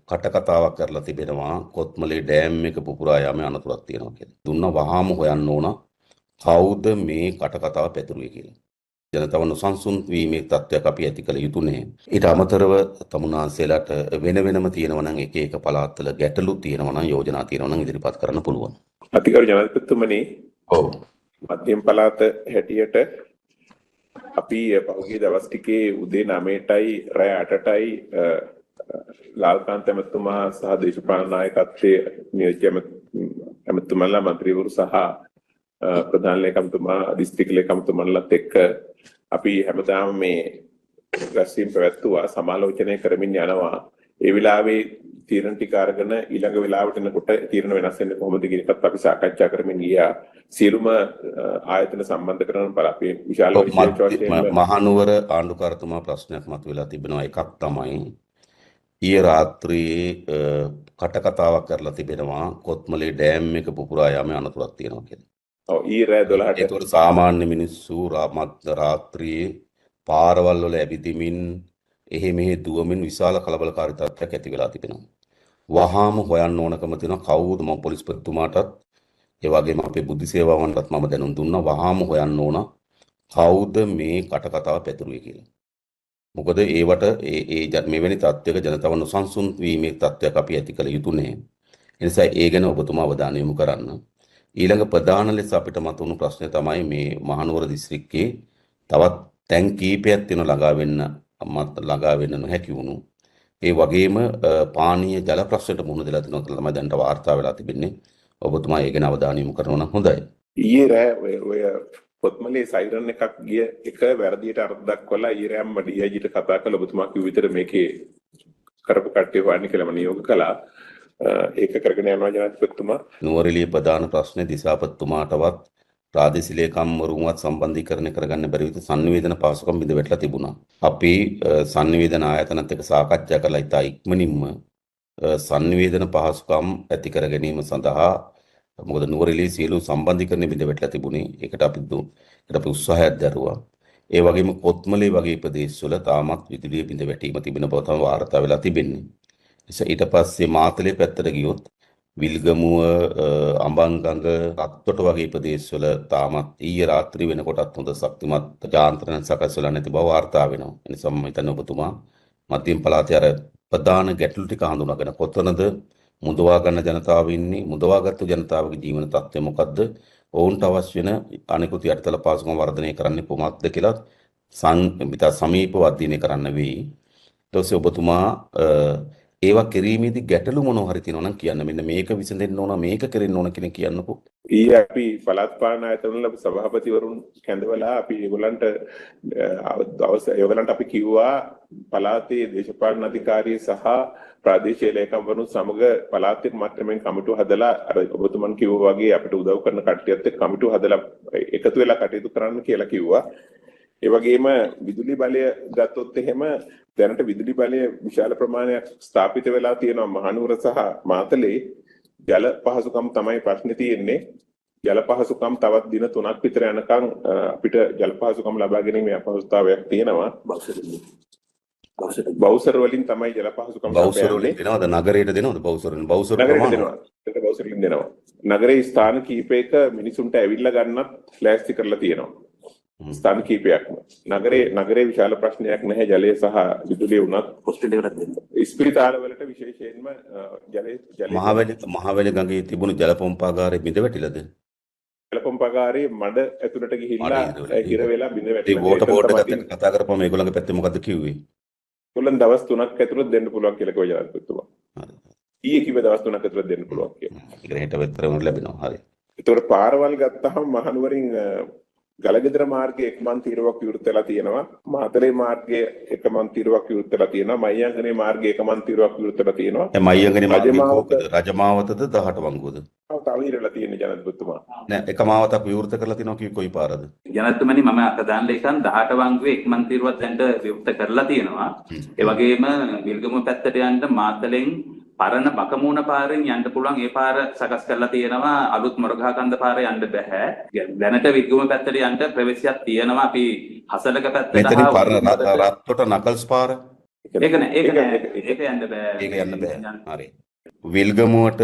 කටකතාවක් කරලා තිබෙනවා කොත්මලේ ඩෑම් එක පුපුරා යාමේ අනතුරක් තියෙනවා කියලා. දුන්න වහාම හොයන්න ඕන කවුද මේ කටකතාව පැතුරුවේ කියලා. ජනතාව නොසන්සුන් වීමේ තත්ත්වයක් අපි ඇති කළ යුතු නැහැ. ඊට අමතරව තමුන්නාන්සේලාට වෙන වෙනම තියෙනවා නම් එක එක පළාත්වල ගැටලු තියෙනවා නම් යෝජනා තියෙනවා නම් ඉදිරිපත් කරන්න පුළුවන්. අතිගරු ජනාධිපතිතුමනි, ඔව්. මධ්‍යම පළාත හැටියට අපි පහුගිය දවස් ටිකේ උදේ 9ටයි රෑ 8ටයි ලාල්කාන්ත ඇමතුමා සහ දේශපාලන නායකත්වයේ නියෝජ්‍ය ඇමතුමලා මන්ත්‍රීවරු සහ ප්‍රධාන ලේකම්තුමා දිස්ත්‍රික් ලේකම්තුමන්ලත් එක්ක අපි හැමදාම මේ රැස්වීම පැවැත්වුවා, සමාලෝචනය කරමින් යනවා. ඒ වෙලාවේ තීරණ ටික අරගෙන ඊළඟ වෙලාවට එනකොට තීරණ වෙනස් වෙන්නේ කොහොමද කියන එකත් අපි සාකච්ඡා කරමින් ගියා. සියලුම ආයතන සම්බන්ධ කරන බල අපි විශාල මහනුවර ආණ්ඩුකාරතුමා ප්‍රශ්නයක් මතුවලා තිබෙනවා. එකක් තමයි ඊයේ රාත්‍රියේ කටකතාවක් කරලා තිබෙනවා කොත්මලේ ඩෑම් එක පුපුරා යාමේ අනතුරක් තියෙනවා කියලා. ඔව්, ඊයේ රෑ 12ට ඒතකොට සාමාන්‍ය මිනිස්සු රාත්‍රියේ පාරවල් වල ඇවිදිමින් එහෙ මෙහෙ දුවමින් විශාල කලබලකාරී තත්ත්වයක් ඇති වෙලා තිබෙනවා. වහාම හොයන්න ඕනකම තියෙනවා කවුද. මම පොලිස්පතිතුමාටත් ඒ වගේම අපේ බුද්ධි සේවාවන්ටත් මම දැනුම් දුන්නා. වහාම හොයන්න ඕන කවුද මේ කටකතාව පැතුරුවේ කියලා. මොකද ඒවට මෙවැනි තත්ත්වයක ජනතාව නොසන්සුන් වීමේ තත්ත්වයක් අපි ඇති කළ යුතු නැහැ. ඒ නිසා ඒ ගැන ඔබතුමා අවධානය යොමු කරන්න. ඊළඟ ප්‍රධාන ලෙස අපිට මතුවුණු ප්‍රශ්නේ තමයි මේ මහනුවර දිස්ත්‍රික්කයේ තවත් තැන් කීපයක් තියෙන ළඟා වෙන්න නොහැකි වුණු. ඒ වගේම පානීය ජල ප්‍රශ්නයට මුහුණ දෙලා තිනවා කියලා තමයි දැනට වාර්තා වෙලා තිබෙන්නේ. ඔබතුමා ඒ ගැන අවධානය යොමු කරනවා නම් හොඳයි. ඊයේ රෑ ඔය කොත්මලේ සයිරන් එකක් ගිය එක වැරදියට අර්ථ දක්වලා ඊයේ රෑම ඩීఐජිට කතා කළා. ඔබතුමා කිව්ව විතර මේකේ කරපු කට්ටිය හොයන්න කියලා මම නියෝග කළා. ඒක කරගෙන යනවා ජනාධිපතිතුමා. නුවරඑළිය ප්‍රධාන ප්‍රශ්නේ දිසාපතිතුමාටවත් ප්‍රාදේශීය ලේකම්වරුන්වත් සම්බන්ධීකරණය කරගන්න බැරි විදිහට සංනිවේදන පහසුකම් බිඳ වැටලා තිබුණා. අපි සංනිවේදන ආයතනත් එක්ක සාකච්ඡා කරලා ඉතා ඉක්මනින්ම සංනිවේදන පහසුකම් ඇති කර ගැනීම සඳහා මොකද නුවරඑළිය සියලු සම්බන්ධීකරණ බිඳ වැටලා තිබුණේ. ඒකට අපි උත්සාහයක් දරුවා. ඒ වගේම කොත්මලේ වගේ ප්‍රදේශවල තාමත් විදුලිය බිඳ වැටීම තිබෙන බව තමයි වාර්තා වෙලා තිබෙන්නේ. ඊට පස්සේ මාතලේ පැත්තට ගියොත් විල්ගමුව අඹංගඟ රත්තොට වගේ ප්‍රදේශවල තාමත් ඊයේ රාත්‍රී වෙනකොටත් හොඳ ශක්තිමත් යාන්ත්‍රණ සකස් වෙලා නැති බව වාර්තා වෙනවා. ඒ නිසා මම හිතන්නේ ඔබතුමා මධ්‍යම පළාතේ අර ප්‍රධාන ගැටලු ටික හඳුනාගෙන කොතනද මුදවා ගන්න ජනතාව ඉන්නේ, මුදවාගත්තු ජනතාවගේ ජීවන තත්ත්වය මොකද්ද, ඔවුන්ට අවශ්‍ය වෙන අනිකුත් යටිතල පහසුකම් වර්ධනය කරන්නේ කොහොමද කියලා සමීපව අධ්‍යයනය කරන්න වෙයි. ඊට පස්සේ ඔබතුමා ඒවා කිරීමේදී ගැටලු මොනවා හරි තියෙනවා නම් කියන්න. මෙන්න මේක විසඳෙන්න ඕන, මේක කරෙන්න ඕන කියන කියන්නකෝ. ඊයේ අපි පළාත් පාලන ආයතනවල සභාපතිවරුන් කැඳවලා අපි ඒගොල්ලන්ට අපි කිව්වා පළාතේ දේශපාලන අධිකාරිය සහ ප්‍රාදේශීය ලේකම්වරුන් සමග පළාතේ මට්ටමින් කමිටුව හදලා අර ඔබතුමන් කිව්වා වගේ අපිට උදව් කරන කට්ටියත් එක්ක කමිටුව හදලා එකතු වෙලා කටයුතු කරන්න කියලා කිව්වා. ඒ වගේම විදුලි බලය ගත්තොත් එහෙම දැනට විදුලි බලය විශාල ප්‍රමාණයක් ස්ථාපිත වෙලා තියෙනවා මහනුවර සහ මාතලේ. ජල පහසුකම් තමයි ප්‍රශ්නේ තියෙන්නේ. ජල පහසුකම් තවත් දින 3ක් විතර යනකම් අපිට ජල පහසුකම් ලබා ගැනීමේ අපහසුතාවයක් තියෙනවා. බවුසර් වලින් තමයි ජල පහසුකම් බවුසර් වලින් දෙනවද? නගරයට දෙනවද? බවුසර් වලින් දෙනවා. නගරේ ස්ථාන කීපයක මිනිසුන්ට ඇවිල්ලා ගන්නත් ලෑස්ති කරලා තියෙනවා. ස්ථාන කීපයක්ම. නගරේ විශාල ප්‍රශ්නයක් නැහැ ජලය සහ විදුලිය උනත් හොස්පිටල් ඉස්පිරිතාල වලට විශේෂයෙන්ම මහවැලි ගඟේ තිබුණු ජල පොම්පාගාරය බිඳ වැටිලාද? ජල පොම්පාගාරයේ මඩ ඇතුළට ගිහිල්ලා හිර වෙලා බිඳ වැටිලා. ඒ වෝටර් බෝඩ් එකත් කතා කරපුවම මේගොල්ලන්ගේ පැත්තේ මොකද්ද කිව්වේ? ඒගොල්ලන් දවස් 3ක් ඇතුළත දෙන්න පුළුවන් කියලා කිව්වා ජනාධිපතිතුමා. ඊයේ කිව්ව දවස් 3ක් ඇතුළත දෙන්න පුළුවන් කියලා. ඒක හෙට වෙතරම ලැබෙනවා. හරි. ඒතකොට පාරවල් ගත්තහම මහනුවරින් ගලගෙදර මාර්ගයේ එකමන් තීරුවක් විවෘත වෙලා තියෙනවා. මාතලේ මාර්ගයේ එකමන් තීරුවක් විවෘත වෙලා තියෙනවා. මයංගනේ මාර්ගයේ එකමන් තීරුවක් විවෘත වෙලා තියෙනවා. ඒ මයංගනේ මාර්ගයේ කොහොමද? රජමාවතද 18 වංගුවද? තව ඉරලා තියෙන ජනාධිපතිතුමා. නෑ, එක මාවතක් විවෘත කරලා තියෙනවා කිව්වේ කොයි පාරද? ජනාධිපතිතුමනි, මම ප්‍රධාන ලේකම් 18 වංගුවේ එකමන් තීරුවක් දැන්ට විවෘත කරලා තියෙනවා. ඒ වගේම විල්ගමුව පැත්තට යන්න මාතලෙන් පරණ බකමූණ පාරෙන් යන්න පුළුවන්. ඒ පාර සකස් කරලා තියෙනවා. අලුත් මොරගහකන්ද පාර යන්න බෑ. දැනට විල්ගමුව පැත්තට යන්න ප්‍රවේශයක් තියෙනවා. අපි හසලක පැත්තට මෙතනින් පරණ රත්තොට නකල්ස් පාර. ඒක නෑ ඒක යන්න බෑ. ඒක යන්න බෑ. හරි. විල්ගමුවට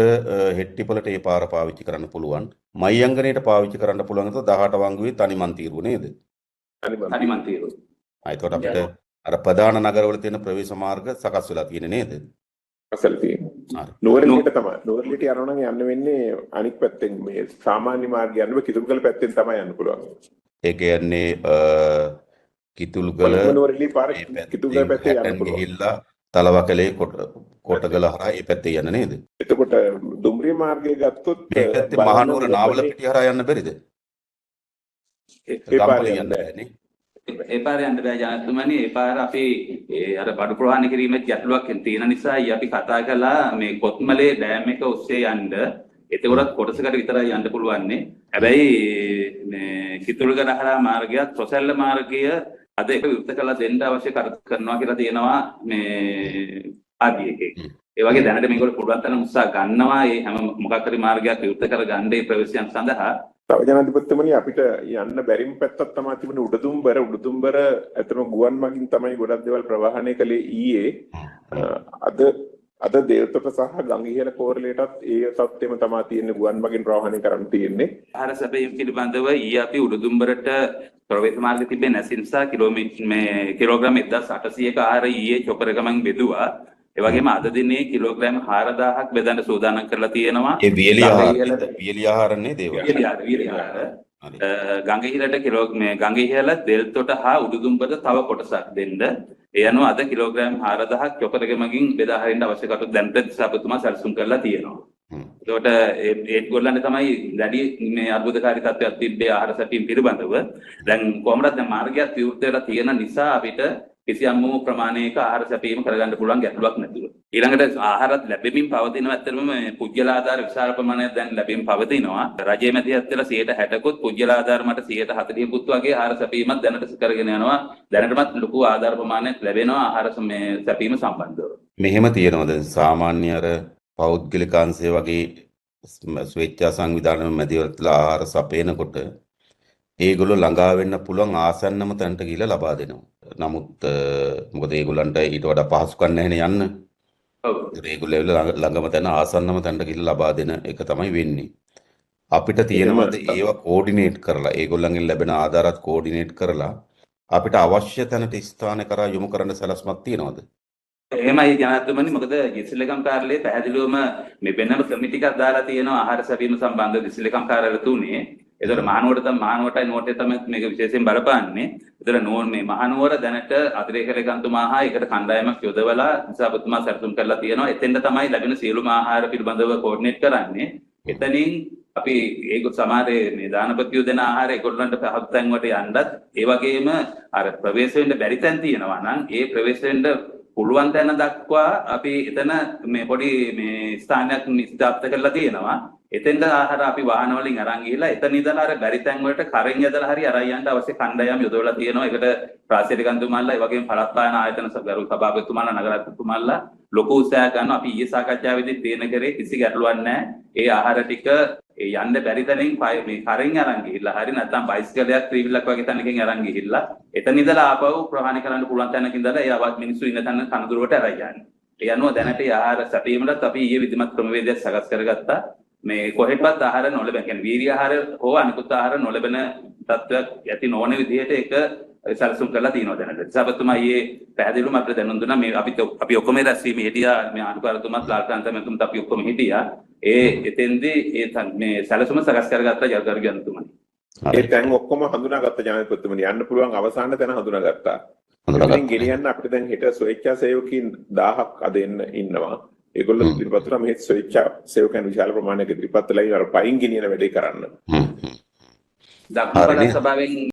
හෙට්ටිපලට ඒ පාර පාවිච්චි කරන්න පුළුවන්. මයංගනයට පාවිච්චි කරන්න පුළුවන් 18 වංගුවේ තනිමන් තීරුව නේද? තනිමන් තීරුව. එතකොට අපිට අර ප්‍රධාන නගරවල තියෙන ප්‍රවේශ මාර්ග සකස් වෙලා තියෙන්නේ නේද? අසල් තියෙනවා. නුවරඑළියට තමයි. නුවරඑළියට යනවා නම් යන්න වෙන්නේ අනික් පැත්තෙන් මේ සාමාන්‍ය මාර්ගය යන්න බෑ කිතුල්ගල පැත්තෙන් තමයි යන්න පුළුවන්. ඒ කියන්නේ කිතුල්ගල නුවරඑළිය පාර කිතුල්ගල පැත්තේ යන්න පුළුවන්. ගිහිල්ලා තලවකලේ කොටගල හරහා ඒ පැත්තේ යන්න නේද? එතකොට දුම්රිය මාර්ගය ගත්තොත් මේ පැත්තේ මහනුවර නාවලපිටිය හරහා යන්න බැරිද? ඒ පාරේ යන්න බෑනේ. ඒ පාරේ යන්න බෑ ජනාධිපතිතුමනි. ඒ පාර අපි අර බඩු ප්‍රවාහනය කිරීමේ ගැටලුවක් තියෙන නිසා අපි කතා කළා මේ කොත්මලේ ඩෑම් එක ඔස්සේ යන්න. එතකොටත් කොටසකට විතරයි යන්න පුළුවන්නේ. හැබැයි මේ කිතුල්ගල හරහා මාර්ගයත් සොසැල්ල මාර්ගය අද ඒක විවෘත කළා දෙන්න අවශ්‍ය කරනවා කියලා තියෙනවා මේ ආදියේකේ. ඒ වගේ දැනට මේගොල්ලෝ පුළුවන් තරම් උත්සාහ ගන්නවා මේ හැම මොකක් හරි මාර්ගයක් විවෘත කර ගන්න ඒ ප්‍රවේශයන් සඳහා. තව ජනාධිපතිතුමනි අපිට යන්න බැරිම පැත්තක් තමයි තිබුණේ උඩුදුම්බර ඇත්තම ගුවන් මගින් තමයි ගොඩක් දේවල් ප්‍රවාහනය කළේ ඊයේ. අද දේවතොට සහ ගංගිහෙල කෝරළේටත් ඒ තත්ත්වෙම තමයි තියෙන්නේ ගුවන් මගින් ප්‍රවාහනය කරන්න තියෙන්නේ. ආහාර සැපයීම පිළිබඳව ඊයේ අපි උඩුදුම්බරට ප්‍රවේශ මාර්ග තිබෙන නිසා කිලෝග්‍රෑම් 1800ක ආහාර ඊයේ චොපර ගමන් බෙදුවා. ඒ වගේම අද දිනේ කිලෝග්‍රෑම් 4000ක් බෙදන්න සූදානම් කරලා තියෙනවා. ඒ වියලි ආහාරනේ දේවල්. වියලි ආහාර. ගංගිහිලට ගංගිහිල දෙල්තොට හා උඩුදුම්බර තව කොටසක් දෙන්න. ඒ අනුව අද කිලෝග්‍රෑම් 4000ක් චොපර ගමකින් බෙදා හරින්න අවශ්‍ය කටයුතු දැනට දිසාපතිතුමා සැලසුම් කරලා තියෙනවා. එතකොට ඒගොල්ලන්ට තමයි දැඩි මේ අර්බුදකාරී තත්ත්වයක් තිබ්බේ ආහාර සැපීම පිළිබඳව. දැන් කොහොමද දැන් මාර්ගයක් විවෘත වෙලා තියෙන නිසා අපිට කිසියම් වූ ප්‍රමාණයක ආහාර සැපීම කරගන්න පුළුවන් ගැටලුවක් නැතුව. ඊළඟට ආහාරත් ලැබෙමින් පවතිනවා. ඇත්තටම මේ පුජ්‍යල ආධාර විශාල ප්‍රමාණයක් දැන් ලැබෙමින් පවතිනවා. රජයේ මැදිහත් වෙලා 60%කුත් පුජ්‍යල ආධාර මත 40%කුත් වගේ ආහාර සැපීමක් දැනට කරගෙන යනවා. දැනටමත් ලොකු ආධාර ප්‍රමාණයක් ලැබෙනවා ආහාර සැපීම සම්බන්ධව. මෙහෙම තියෙනවද සාමාන්‍ය අර පෞද්ගලික අංශය වගේ ස්වේච්ඡා සංවිධාන මැදිහත්ලා ආහාර සපයනකොට ඒගොල්ලෝ ළඟා වෙන්න පුළුවන් ආසන්නම තැනට ගිහිල්ලා ලබා දෙනවා. නමුත් මොකද ඒගොල්ලන්ට ඊට වඩා පහසුකම් නැහැනේ යන්න. ඔව්. ඒගොල්ලෝ ළඟම තැන ආසන්නම තැනට ගිහිල්ලා ලබා දෙන එක තමයි වෙන්නේ. අපිට තියෙනවද ඒවා කෝඩිනේට් කරලා ඒගොල්ලන්ගෙන් ලැබෙන ආධාරات කෝඩිනේට් කරලා අපිට අවශ්‍ය තැනට ස්ථාන කරා යොමු කරන්න සැලැස්මක් තියෙනවද? එහෙමයි ජනාධිපතිතුමනි. මොකද දිස්ත්‍රික්කම් කාර්යාලයේ පැහැදිලිවම මේ වෙනම කමිටි එකක් දාලා තියෙනවා ආහාර සැපීම සම්බන්ධ දිස්ත්‍රික්කම් කාර්යාලය තුනේ. ඒතර මහනුවරටයි නෝටේ තමයි මේක විශේෂයෙන් බලපාන්නේ. ඒතර මේ මහනුවර දැනට අතිරේක ලේකම්තුමා හා ඒකට කණ්ඩායමක් යොදවලා දිසාපතිතුමා සැලසුම් කරලා තියෙනවා. එතෙන්ද තමයි ලැබෙන සියලුම ආහාර පිළිබඳව කෝඩිනේට් කරන්නේ. එතනින් අපි ඒක සමහරේ මේ දානපතියෝ දෙන ආහාර ඒගොල්ලන්ට පහසුතැන් වලට යන්නත් ඒ වගේම අර ප්‍රවේශ වෙන්න බැරි තැන් තියෙනවා නම් ඒ ප්‍රවේශ වෙන්න පුළුවන් තැන දක්වා අපි එතන මේ පොඩි මේ ස්ථානයක් නිශ්චිත කරලා තියෙනවා. එතෙන්ද ආහාර අපි වාහන වලින් අරන් ගිහිලා එතන ඉඳලා අර බැරි තැන් වලට කරෙන් යදලා හරි අරන් යන්න අවශ්‍ය කණ්ඩායම් යොදවලා තියෙනවා. ඒකට ප්‍රාසේනිකන්තුමාලා ඒ වගේම පළාත් පාලන ආයතන ගරු සභාපතිතුමාලා නගරාධිපතිතුමාලා ලොකු උත්සාහයක් ගන්නවා. අපි ඊයේ සාකච්ඡාවේදී තේන කරේ කිසි ගැටලුවක් නැහැ. ඒ ආහාර ටික යන්න බැරි තැනින් මේ කරෙන් අරන් ගිහිල්ලා හරි නැත්නම් බයිසිකලයක් ත්‍රිවිලක් වගේ තැනකින් අරන් ගිහිල්ලා එතන ඉඳලා ආපහු ප්‍රවාහනය කරන්න පුළුවන් තැනක ඉඳලා ඒ අවත් මිනිස්සු ඉන්න තැන කනදුරට අරන් යන්නේ. ඒ අනුව දැනට ආහාර සැපීමටත් අපි ඊයේ විධිමත් ක්‍රමවේදයක් සකස් කරගත්තා. මේ කොහෙටවත් ආහාර නොලැබෙන කියන්නේ වීර්ය ආහාර හෝ අනිකුත් ආහාර නොලැබෙන තත්ත්වයක් ඇති නොවන විදිහට ඒක සැලසුම් කරලා තියෙනවා දැනට. දිසාපතිතුමා ඊයේ පැහැදිලිවම අපිට දැනුම් දුන්නා මේ අපි ඔක්කොම රැස්වීමේ හිටියා මේ අනුකාරතුමාත් ලාල්කාන්ත මැතිතුමත් අපි ඔක්කොම හිටියා. එතෙන්දී මේ සැලසුම සකස් කරගත්ත ජල්ගරු ජනතුමනි. ඒ තැන් ඔක්කොම හඳුනාගත්ත ජනාධිපතිතුමනි යන්න පුළුවන් අවසාන තැන හඳුනාගත්තා. ඉතින් ගෙනියන්න අපිට දැන් හෙට ස්වේච්ඡා සේවකීන් 1000ක් අද ඉන්නවා. ඒගොල්ලෝ ඉදිරිපත් කරා මේ ස්වේච්ඡා සේවකයන් විශාල ප්‍රමාණයක ඉදිරිපත් වෙලා අර පයින් ගෙනියන වැඩේ කරන්න. දක්ෂ පළාත් සභාවෙන්